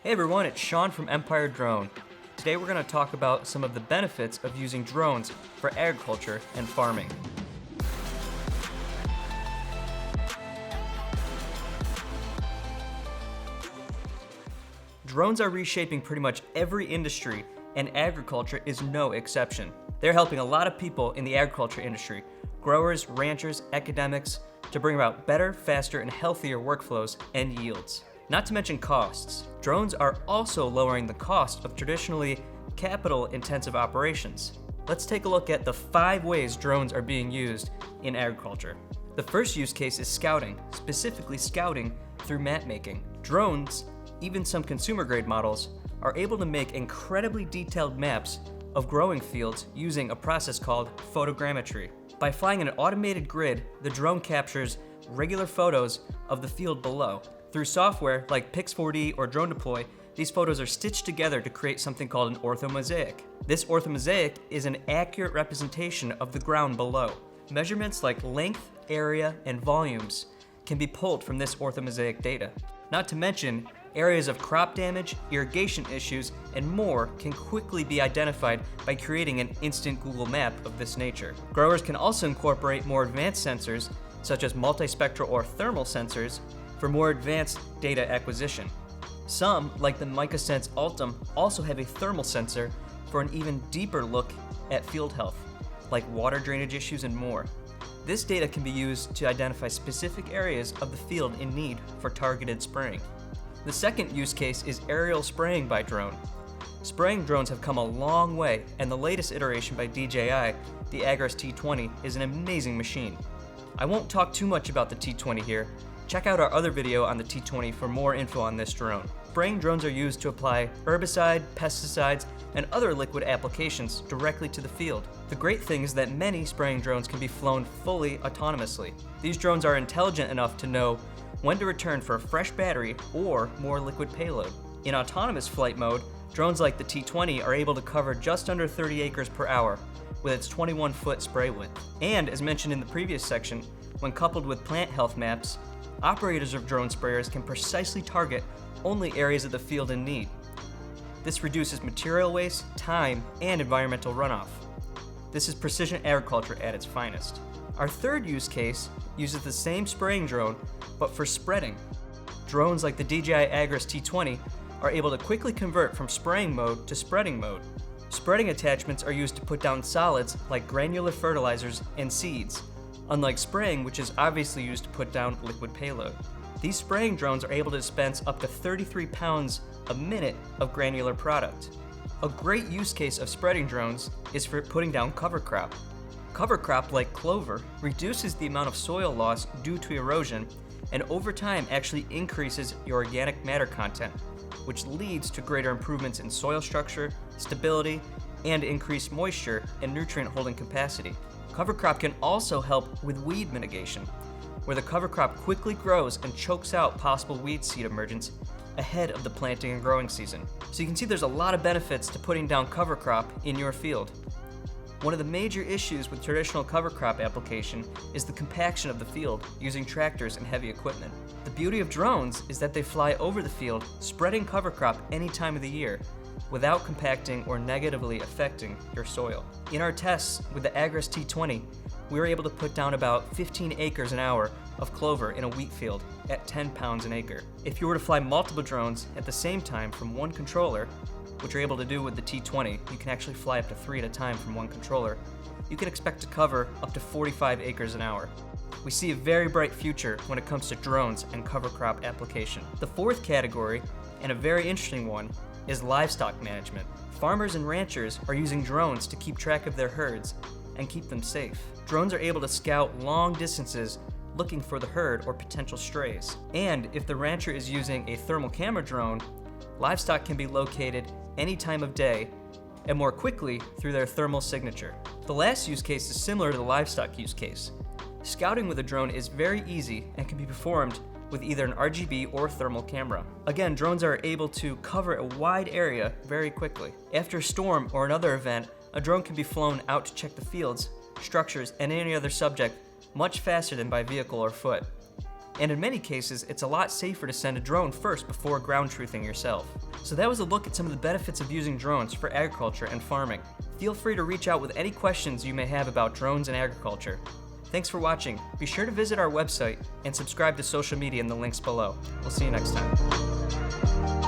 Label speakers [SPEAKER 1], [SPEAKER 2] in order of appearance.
[SPEAKER 1] Hey everyone, it's Sean from Empire Drone. Today we're going to talk about some of the benefits of using drones for agriculture and farming. Drones are reshaping pretty much every industry, and agriculture is no exception. They're helping a lot of people in the agriculture industry, growers, ranchers, academics, to bring about better, faster, and healthier workflows and yields. Not to mention costs. Drones are also lowering the cost of traditionally capital-intensive operations. Let's take a look at the 5 ways drones are being used in agriculture. The first use case is scouting, specifically scouting through map making. Drones, even some consumer-grade models, are able to make incredibly detailed maps of growing fields using a process called photogrammetry. By flying an automated grid, the drone captures regular photos of the field below. Through software like Pix4D or Drone Deploy, these photos are stitched together to create something called an orthomosaic. This orthomosaic is an accurate representation of the ground below. Measurements like length, area, and volumes can be pulled from this orthomosaic data. Not to mention, areas of crop damage, irrigation issues, and more can quickly be identified by creating an instant Google map of this nature. Growers can also incorporate more advanced sensors, such as multispectral or thermal sensors, for more advanced data acquisition. Some, like the MicaSense Ultim, also have a thermal sensor for an even deeper look at field health, like water drainage issues and more. This data can be used to identify specific areas of the field in need for targeted spraying. The second use case is aerial spraying by drone. Spraying drones have come a long way, and the latest iteration by DJI, the Agras T20, is an amazing machine. I won't talk too much about the T20 here. Check out our other video on the T20 for more info on this drone. Spraying drones are used to apply herbicide, pesticides, and other liquid applications directly to the field. The great thing is that many spraying drones can be flown fully autonomously. These drones are intelligent enough to know when to return for a fresh battery or more liquid payload. In autonomous flight mode, drones like the T20 are able to cover just under 30 acres per hour with its 21-foot spray width. And as mentioned in the previous section, when coupled with plant health maps, operators of drone sprayers can precisely target only areas of the field in need. This reduces material waste, time, and environmental runoff. This is precision agriculture at its finest. Our third use case uses the same spraying drone, but for spreading. Drones like the DJI Agras T20 are able to quickly convert from spraying mode to spreading mode. Spreading attachments are used to put down solids like granular fertilizers and seeds, unlike spraying, which is obviously used to put down liquid payload. These spraying drones are able to dispense up to 33 pounds a minute of granular product. A great use case of spreading drones is for putting down cover crop. Cover crop, like clover, reduces the amount of soil loss due to erosion, and over time actually increases your organic matter content, which leads to greater improvements in soil structure, stability, and increased moisture and nutrient holding capacity. Cover crop can also help with weed mitigation, where the cover crop quickly grows and chokes out possible weed seed emergence ahead of the planting and growing season. So you can see there's a lot of benefits to putting down cover crop in your field. One of the major issues with traditional cover crop application is the compaction of the field using tractors and heavy equipment. The beauty of drones is that they fly over the field, spreading cover crop any time of the year, without compacting or negatively affecting your soil. In our tests with the Agras T20, we were able to put down about 15 acres an hour of clover in a wheat field at 10 pounds an acre. If you were to fly multiple drones at the same time from one controller, which you're able to do with the T20, you can actually fly up to 3 at a time from one controller, you can expect to cover up to 45 acres an hour. We see a very bright future when it comes to drones and cover crop application. The fourth category, and a very interesting one, is livestock management. Farmers and ranchers are using drones to keep track of their herds and keep them safe. Drones are able to scout long distances looking for the herd or potential strays. And if the rancher is using a thermal camera drone, livestock can be located any time of day and more quickly through their thermal signature. The last use case is similar to the livestock use case. Scouting with a drone is very easy and can be performed with either an RGB or thermal camera. Again, drones are able to cover a wide area very quickly. After a storm or another event, a drone can be flown out to check the fields, structures, and any other subject much faster than by vehicle or foot. And in many cases, it's a lot safer to send a drone first before ground truthing yourself. So that was a look at some of the benefits of using drones for agriculture and farming. Feel free to reach out with any questions you may have about drones and agriculture. Thanks for watching. Be sure to visit our website and subscribe to social media in the links below. We'll see you next time.